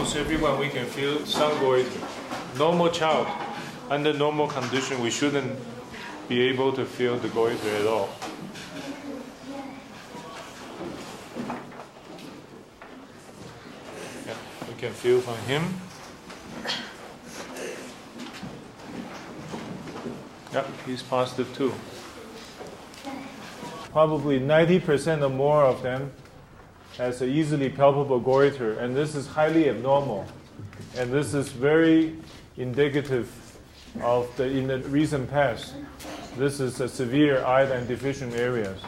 almost everyone we can feel some goiter. Normal child, under normal condition, we shouldn't be able to feel the goiter at all. Yeah, we can feel from him. Yep, he's positive too. Probably 90% or more of them has an easily palpable goiter, and this is highly abnormal. And this is very indicative of in the recent past. This is a severe iodine deficient areas.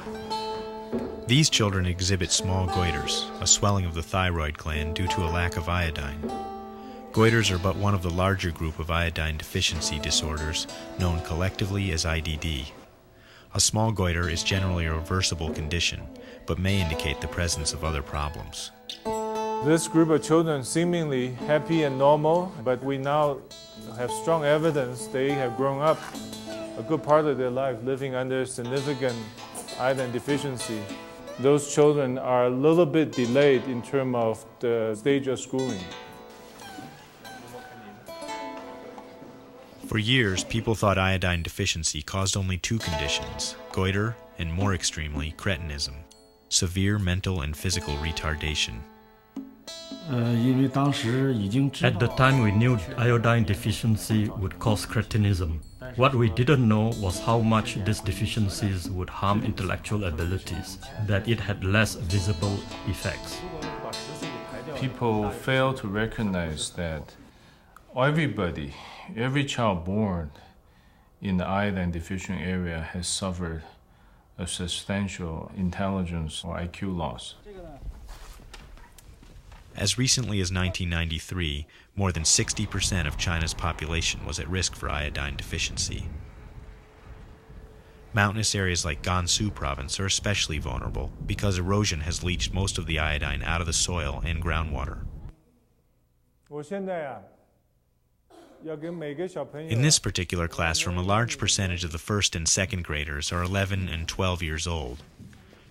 These children exhibit small goiters, a swelling of the thyroid gland due to a lack of iodine. Goiters are but one of the larger group of iodine deficiency disorders, known collectively as IDD. A small goiter is generally a reversible condition, but may indicate the presence of other problems. This group of children seemingly happy and normal, but we now have strong evidence they have grown up a good part of their life living under significant iodine deficiency. Those children are a little bit delayed in terms of the stage of schooling. For years, people thought iodine deficiency caused only two conditions, goiter and, more extremely, cretinism, severe mental and physical retardation. At the time, we knew iodine deficiency would cause cretinism. What we didn't know was how much these deficiencies would harm intellectual abilities, that it had less visible effects. People fail to recognize that every child born in the iodine deficient area has suffered a substantial intelligence or IQ loss. As recently as 1993, more than 60% of China's population was at risk for iodine deficiency. Mountainous areas like Gansu province are especially vulnerable because erosion has leached most of the iodine out of the soil and groundwater. In this particular classroom, a large percentage of the first and second graders are 11 and 12 years old.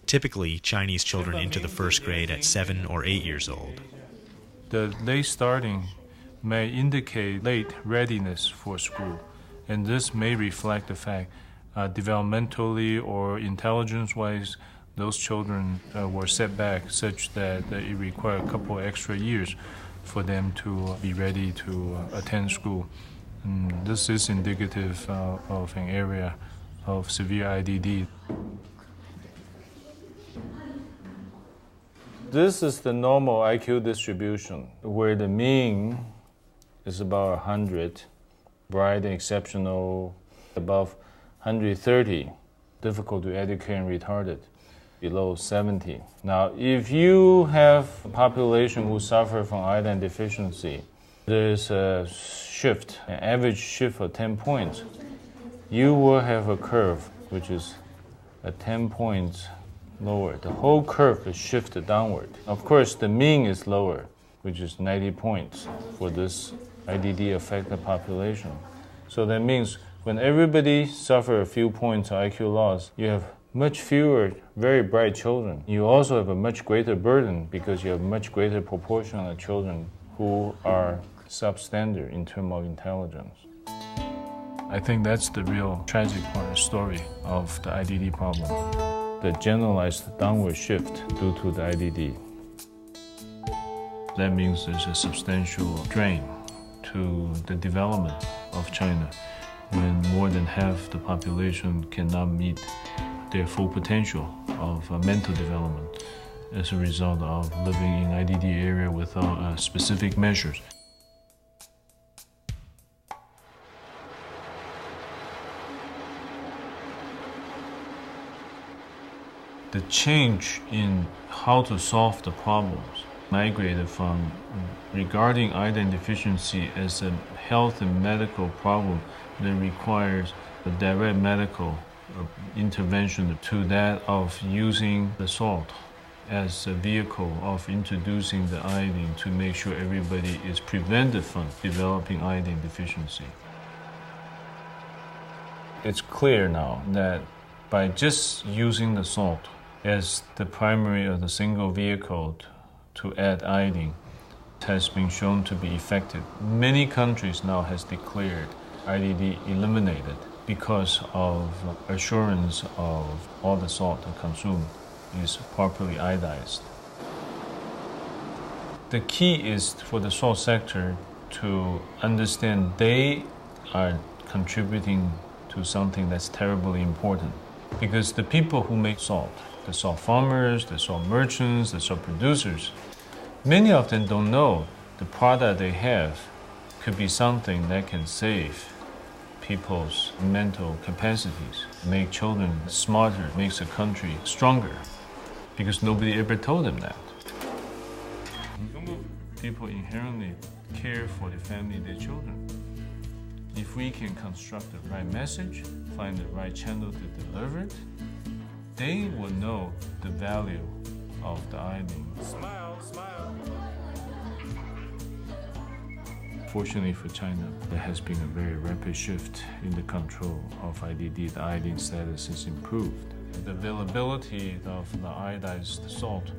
Typically, Chinese children enter the first grade at 7 or 8 years old. The late starting may indicate late readiness for school, and this may reflect the fact developmentally or intelligence-wise, those children were set back such that it required a couple extra years for them to be ready to attend school. And this is indicative of an area of severe IDD. This is the normal IQ distribution, where the mean is about 100, bright and exceptional above 130, difficult to educate and retarded below 70. Now, if you have a population who suffer from iodine deficiency, there's a shift, an average shift of 10 points. You will have a curve which is at 10 points lower. The whole curve is shifted downward. Of course, the mean is lower, which is 90 points for this IDD affected population. So that means when everybody suffers a few points of IQ loss, you have much fewer very bright children. You also have a much greater burden because you have much greater proportion of children who are substandard in terms of intelligence. I think that's the real tragic part of the story of the IDD problem. The generalized downward shift due to the IDD. That means there's a substantial drain to the development of China when more than half the population cannot meet their full potential of mental development as a result of living in IDD area without specific measures. The change in how to solve the problems migrated from regarding iodine deficiency as a health and medical problem that requires a direct medical intervention to that of using the salt as a vehicle of introducing the iodine to make sure everybody is prevented from developing iodine deficiency. It's clear now that by just using the salt as the primary or the single vehicle to add iodine has been shown to be effective. Many countries now has declared IDD eliminated because of assurance of all the salt consumed is properly iodized. The key is for the salt sector to understand they are contributing to something that's terribly important. Because the people who make salt, the salt farmers, the salt merchants, the salt producers, many of them don't know the product they have could be something that can save people's mental capacities, make children smarter, makes a country stronger, because nobody ever told them that. People inherently care for their family, their children. If we can construct the right message, find the right channel to deliver it, they will know the value of the iodine. Smile, smile. Fortunately for China, there has been a very rapid shift in the control of IDD. The iodine status has improved. The availability of the iodized salt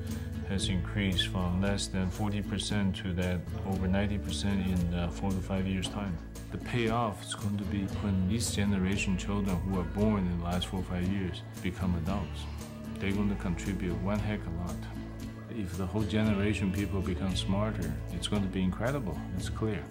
has increased from less than 40% to that over 90% in 4 to 5 years' time. The payoff is going to be when these generation children who are born in the last 4 or 5 years become adults. They're going to contribute one heck of a lot. If the whole generation people become smarter, it's going to be incredible. It's clear.